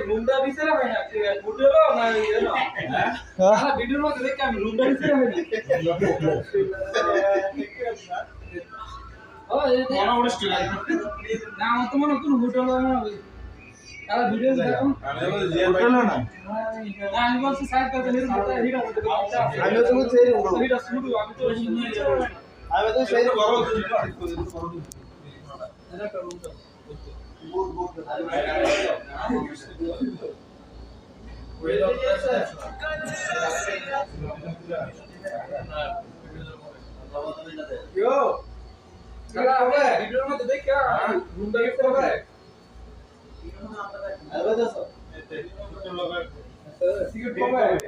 রুমটা দিছে না ভাই না হোটেল না ইয়ে না হ্যাঁ ভিডিওর মধ্যে দেখি আমি রুমটা দিছে না ভাই ও এই মনে উড়ছে না আমার তো মনে কোন হোটেল না তারা ভিডিও দেখো হোটেল না না আমি বলছি সাইড করতে নিয়ে মাথা হিরা হতে আমি তো বলছি হিরা শুরু আমি তো সেই বড় এটা করুন Yo, cara, apa? Video mah tadi kya? Bunda gitu apa? Apa tuh? Sikit apa?